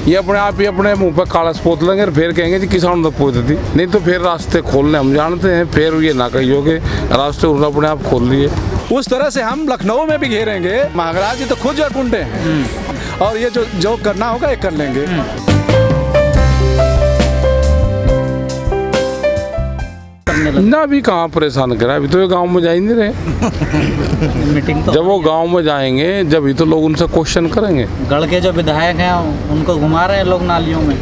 ये अपने आप ही अपने मुंह पर काला पोत लेंगे और फिर कहेंगे जी किसान तो पोत दी, नहीं तो फिर रास्ते खोलने हम जानते हैं, फिर ये ना कहियोगे रास्ते उन्होंने अपने आप खोल लिए। उस तरह से हम लखनऊ में भी घेरेंगे। महाराज जी तो खुद जो गुंडे हैं और ये जो करना होगा ये कर लेंगे। ना भी कहाँ परेशान करा, अभी तो ये गांव में जा ही नहीं रहे। मीटिंग तो जब वो गांव में जाएंगे जब ही तो लोग उनसे क्वेश्चन करेंगे। गढ़ के जो विधायक हैं उनको घुमा रहे हैं लोग नालियों में।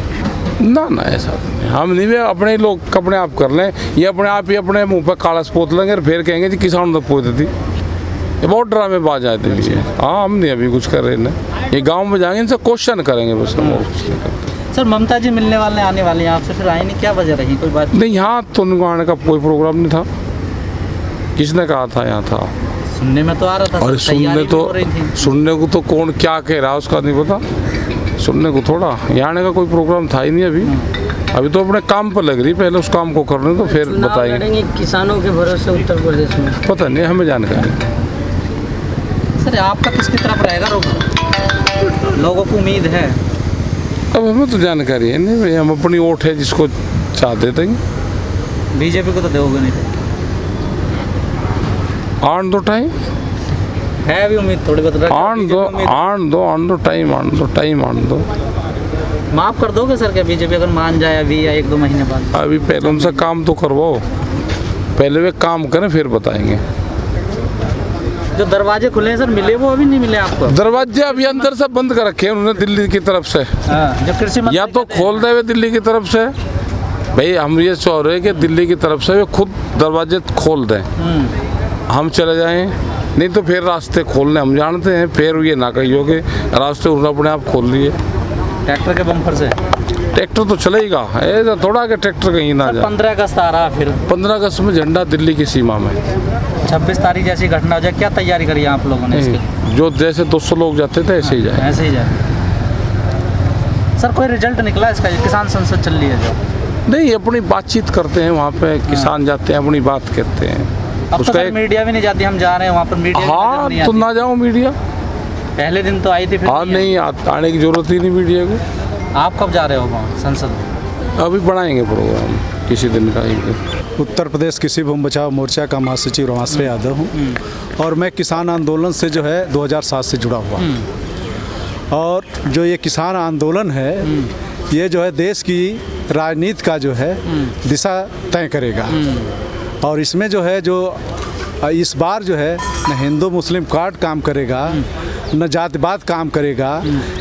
ना ऐसा नहीं, हम नहीं, अपने लोग अपने आप कर लें। ये अपने आप ही अपने मुंह पर काला पोत लेंगे और फिर कहेंगे जी किसान तो पोत दी। ये बहुत ड्रामेबाज आते हैं। हाँ, हम नहीं अभी कुछ कर रहे ना, ये गांव में जाएंगे इनसे क्वेश्चन करेंगे बस, हम और कुछ नहीं करते। सर ममता जी मिलने वाले आने वाले हैं आपसे, फिर आए नहीं, क्या वजह रही? कोई बात नहीं, यहाँ तो उनको आने का कोई प्रोग्राम नहीं था। किसने कहा था यहाँ था? सुनने में तो आ रहा था। और सुनने को तो कौन क्या कह रहा है उसका नहीं पता। सुनने को थोड़ा यहाँ आने का कोई प्रोग्राम था ही नहीं अभी तो अपने काम पर लग रही, पहले उस काम को करने तो फिर बताएंगे। किसानों के भरोसे उत्तर प्रदेश में पता नहीं, हमें जानकारी। सर आपका किसकी तरफ रहेगा रुख? लोगों को उम्मीद है। अब हमें तो जानकारी है नहीं भाई, हम अपनी वोट है जिसको चाहते थे। बीजेपी को तो दोगे नहीं थे। आन दो टाइम है अभी उम्मीद थोड़ी बहुत। आन दो टाइम माफ कर दोगे सर क्या बीजेपी अगर मान जाए अभी या 1-2 महीने बाद? अभी पहले उनसे काम तो करवाओ, पहले वे काम करें फिर बताएंगे। जो दरवाजे खुले हैं सर, मिले वो अभी नहीं मिले आपको? दरवाजे अभी अंदर से बंद कर रखे हैं उन्होंने दिल्ली की तरफ से। जो कृषि या तो खोल दे वे दिल्ली की तरफ से, भाई हम ये चाह रहे हैं कि दिल्ली की तरफ से वे खुद दरवाजे खोल दें, हम चले जाएं, नहीं तो फिर रास्ते खोलने हम जानते हैं, फिर ये ना कहियोगे रास्ते उन्होंने अपने आप खोल लिए। ट्रैक्टर के बम्पर से? ट्रैक्टर तो चलेगा, ऐसा थोड़ा कि ट्रैक्टर कहीं ना जाए। 15 अगस्त आ रहा, फिर 15 अगस्त में झंडा दिल्ली की सीमा में। 26 तारीख जैसी घटना हो जाए, क्या तैयारी करी आप लोगों ने इसकी? जो जैसे 200 लोग जाते थे ऐसे ही जाए। ऐसे ही जाए। सर कोई रिजल्ट निकला इसका? किसान संसद चल रही है जो? नहीं, अपनी बातचीत करते हैं वहाँ पे, किसान जाते हैं अपनी बात कहते हैं। अब तो सर मीडिया भी नहीं जाती, हम जा रहे हैं वहाँ पर मीडिया। हाँ तो ना जाओ मीडिया, पहले दिन तो आई थी, फिर हाँ नहीं आने की जरूरत ही नहीं मीडिया को। आप कब जा रहे हो वहाँ संसद? अभी बनाएंगे प्रोग्राम किसी दिन का। उत्तर प्रदेश कृषि भूमि बचाओ मोर्चा का महासचिव रमाश्रय यादव हूँ और मैं किसान आंदोलन से जो है 2007 से जुड़ा हुआ हूँ। और जो ये किसान आंदोलन है ये जो है देश की राजनीति का जो है दिशा तय करेगा। और इसमें जो है जो इस बार जो है न हिंदू मुस्लिम कार्ड काम करेगा न जातिवाद काम करेगा।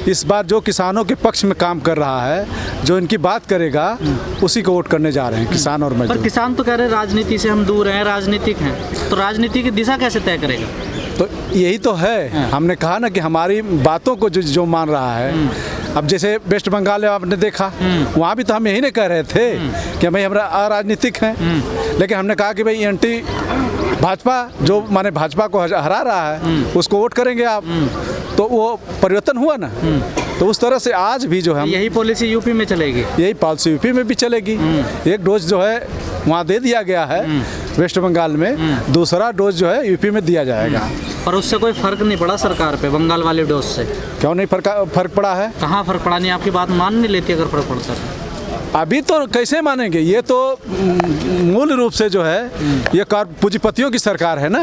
इस बार जो किसानों के पक्ष में काम कर रहा है, जो इनकी बात करेगा, उसी को वोट करने जा रहे हैं किसान और मजदूर। पर किसान तो कह रहे हैं राजनीति से हम दूर हैं, राजनीतिक हैं, तो राजनीति की दिशा कैसे तय करेगा? तो यही तो है, हमने कहा ना कि हमारी बातों को जो मान रहा है। अब जैसे वेस्ट बंगाल में आपने देखा, वहाँ भी तो हम यही नहीं कह रहे थे कि भाई हमारा अराजनीतिक हैं, लेकिन हमने कहा कि भाई एंटी भाजपा जो माने भाजपा को हरा रहा है उसको वोट करेंगे आप, तो वो परिवर्तन हुआ ना। तो उस तरह से आज भी जो है यही पॉलिसी यूपी में चलेगी, यही पॉलिसी यूपी में भी चलेगी। एक डोज जो है वहाँ दे दिया गया है वेस्ट बंगाल में, दूसरा डोज जो है यूपी में दिया जाएगा। पर उससे कोई फर्क नहीं पड़ा सरकार पे बंगाल वाले डोज से? क्यों नहीं फर्क पड़ा है? कहाँ फर्क पड़ा? नहीं, आपकी बात मान नहीं लेती अगर फर्क पड़ता है? अभी तो कैसे मानेंगे, ये तो मूल रूप से जो है ये पूंजीपतियों की सरकार है ना,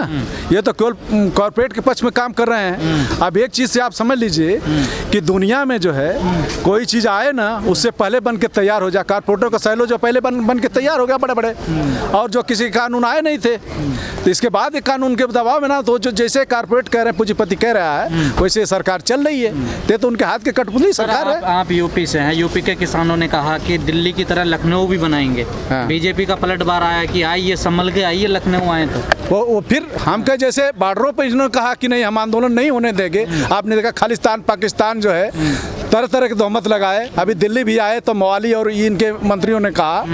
ये तो केवल कॉर्पोरेट के पक्ष में काम कर रहे हैं। अब एक चीज़ से आप समझ लीजिए कि दुनिया में जो है कोई चीज़ आए ना उससे पहले बन के तैयार हो जाए। कॉर्पोरेटों का सैलो जो पहले बन के तैयार हो गया बड़े बड़े, और जो किसी कानून आए नहीं थे तो इसके बाद एक कानून के दबाव में ना, तो जो जैसे कॉर्पोरेट कह रहे हैं, पूंजीपति कह रहा है, वैसे सरकार चल रही है। तो उनके हाथ के कठपुतली सरकार है। आप यूपी से हैं, यूपी के किसानों ने कहा कि दिल्ली की तरह लखनऊ भी बनाएंगे। बीजेपी का पलटवार आया कि आइए संभल के आइए लखनऊ आए, तो वो फिर हम कहे जैसे बॉर्डरों पर इन्होंने कहा कि नहीं हम आंदोलन नहीं होने देंगे। आपने देखा खालिस्तान पाकिस्तान जो है तरह तरह के तोहमत लगाए, अभी दिल्ली भी आए तो मवाली और इनके मंत्रियों ने कहा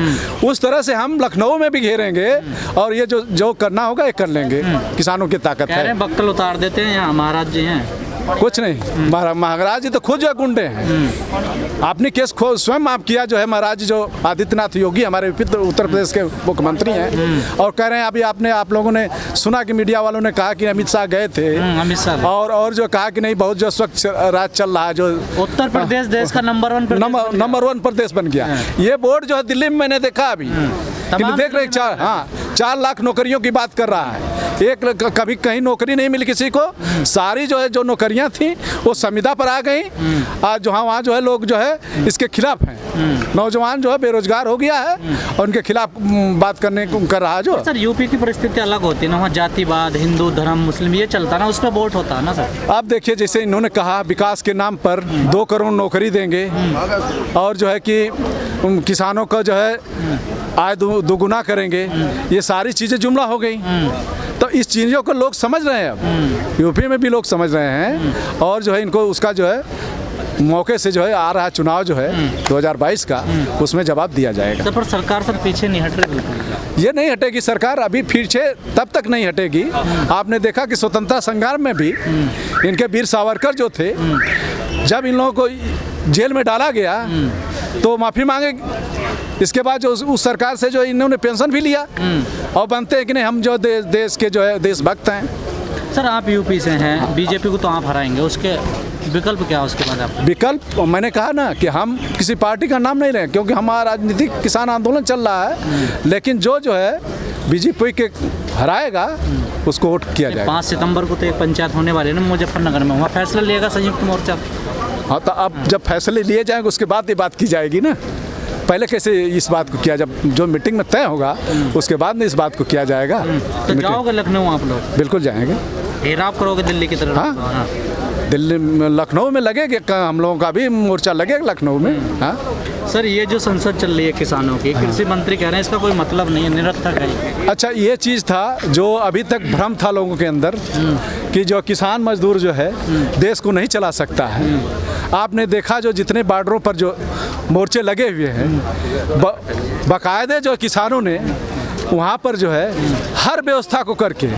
उस तरह से हम लखनऊ में भी घेरेंगे और ये जो करना होगा ये कर लेंगे। किसानों की ताकत है। बक्कल उतार देते हैं यहाँ महाराज जी हैं। कुछ नहीं, महाराज जी तो खुद जो है गुंडे हैं। आपने केस स्वयं आप किया जो है, महाराज जी जो आदित्यनाथ योगी हमारे उत्तर प्रदेश के मुख्यमंत्री हैं, और कह रहे हैं अभी आप लोगों ने सुना कि मीडिया वालों ने कहा कि अमित शाह गए थे, अमित शाह और जो कहा कि नहीं बहुत जो स्वच्छ राज चल रहा है, जो उत्तर प्रदेश देश का नंबर 1 प्रदेश बन गया। ये बोर्ड जो है दिल्ली में मैंने देखा अभी कि देख रहे 4 लाख नौकरियों की बात कर रहा है। एक कभी कहीं नौकरी नहीं मिली किसी को, सारी जो है जो नौकरियां थी वो संविदा पर आ गई। आज जो वहाँ जो है लोग जो है इसके खिलाफ हैं, नौजवान जो है बेरोजगार हो गया है और उनके खिलाफ बात करने को कर रहा है। जो सर यूपी की परिस्थिति अलग होती है ना, वहाँ जातिवाद, हिंदू धर्म मुस्लिम ये चलता ना, उस पर वोट होता है ना सर। आप देखिए जैसे इन्होंने कहा विकास के नाम पर 2 करोड़ नौकरी देंगे और जो है कि किसानों का जो है आय दोगुना करेंगे, ये सारी चीज़ें जुमला हो गई। तो इस चीज़ों को लोग समझ रहे हैं, अब यूपी में भी लोग समझ रहे हैं, और जो है इनको उसका जो है मौके से जो है आ रहा चुनाव जो है 2022 का, उसमें जवाब दिया जाएगा। तो पर सरकार सर पीछे नहीं हट रही। ये नहीं हटेगी सरकार, अभी पीछे तब तक नहीं हटेगी। आपने देखा कि स्वतंत्रता संग्राम में भी इनके वीर सावरकर जो थे, जब इन लोगों को जेल में डाला गया तो माफ़ी मांगे, इसके बाद जो उस सरकार से जो इन्होंने पेंशन भी लिया और बनते हैं कि नहीं हम जो देश के जो है देशभक्त हैं। सर आप यूपी से हैं, बीजेपी को तो आप हराएंगे, उसके विकल्प क्या है उसके बाद आप? विकल्प मैंने कहा ना कि हम किसी पार्टी का नाम नहीं लें, क्योंकि हमारा राजनीतिक किसान आंदोलन चल रहा है, लेकिन जो है बीजेपी के हराएगा उसको वोट किया जाएगा। 5 सितंबर को तो एक पंचायत होने वाली है ना मुजफ्फरनगर में, वहाँ फैसला लिएगा संयुक्त मोर्चा। हाँ, तो अब जब फैसले लिए जाएंगे उसके बाद ये बात की जाएगी ना, पहले कैसे इस बात को किया, जब जो मीटिंग में तय होगा उसके बाद में इस बात को किया जाएगा। तो जाओगे लखनऊ आप लोग? बिल्कुल जाएंगे। घेराव करोगे दिल्ली की तरफ? हाँ, दिल्ली में लखनऊ में लगेगा, हम लोगों का भी मोर्चा लगेगा लखनऊ में। हाँ सर ये जो संसद चल रही है किसानों की, कृषि मंत्री कह रहे हैं इसका कोई मतलब नहीं है, निरर्थक है। अच्छा, ये चीज़ था जो अभी तक भ्रम था लोगों के अंदर कि जो किसान मजदूर जो है देश को नहीं चला सकता है। आपने देखा जो जितने बॉर्डरों पर जो मोर्चे लगे हुए हैं, बाकायदे जो किसानों ने वहाँ पर जो है हर व्यवस्था को करके,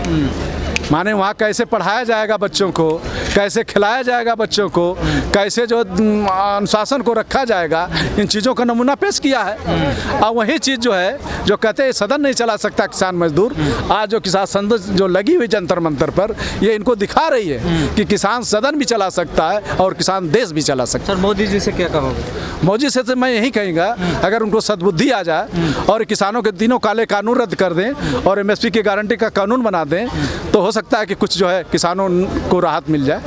माने वहाँ कैसे पढ़ाया जाएगा बच्चों को, कैसे खिलाया जाएगा बच्चों को, कैसे जो अनुशासन को रखा जाएगा, इन चीज़ों का नमूना पेश किया है। और वही चीज़ जो है जो कहते हैं सदन नहीं चला सकता किसान मजदूर, आज जो किसान संसद जो लगी हुई जंतर मंतर पर, ये इनको दिखा रही है कि किसान सदन भी चला सकता है और किसान देश भी चला सकता है। सर मोदी जी से क्या कहोगे? मोदी से तो मैं यही कहूँगा, अगर उनको सद्बुद्धि आ जाए और किसानों के तीनों काले कानून रद्द कर दें और MSP की गारंटी का कानून बना दें, तो हो सकता है कि कुछ जो है किसानों को राहत मिल जाए।